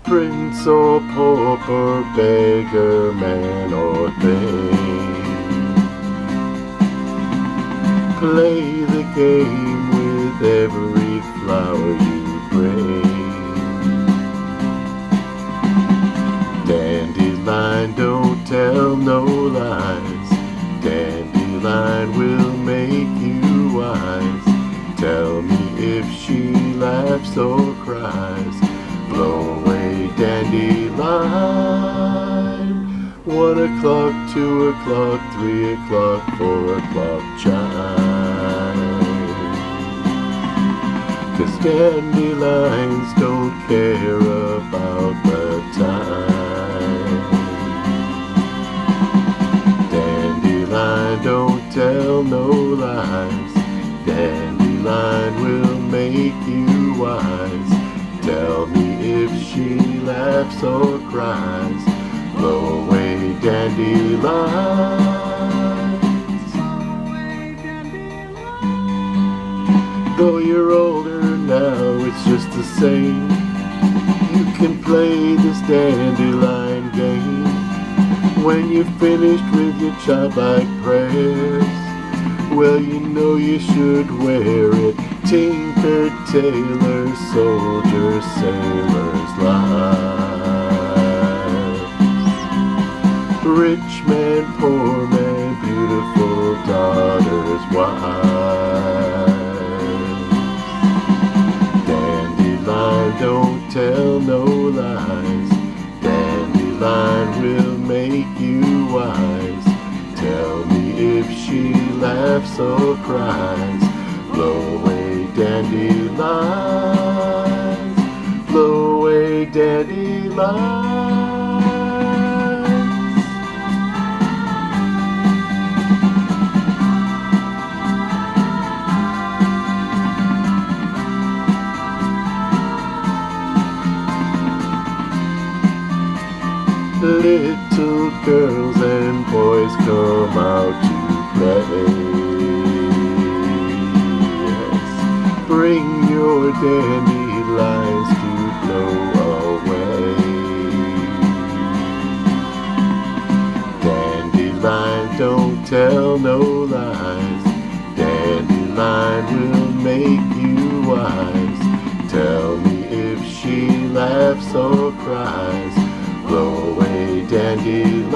prince or pauper, beggar, man or thing. Play the game with every flower you bring. Dandelion, don't tell no lies. Dandelion will make you wise. Tell me if she laughs or cries. Blow away, dandelion. 1 o'clock, 2 o'clock, 3 o'clock, 4 o'clock chime. 'Cause dandelions don't care about the time. Dandelion, don't tell no lies. Dandelion will make you wise. Tell me if she laughs or cries. Blow away, dandelions. Though you're older now, it's just the same. You can play this dandelion game. When you're finished with your childlike prayers, well, you know you should wear it. Tinker, tailor, soldier, sailor's lives. Rich man, poor man, beautiful daughters, wives. Dandelion, don't tell no lies. Dandelion will make you wise. Tell me if she laughs or cries. Blow away, dandelions. Blow away, dandelions. Little girls and boys come out to play. Yes. Bring your dandelions to blow away. Dandelion, don't tell no lies. Dandelion will make you wise. Tell me if she laughs or cries. Blow away, dandelions.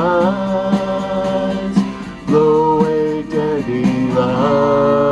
Blow away, dandelions.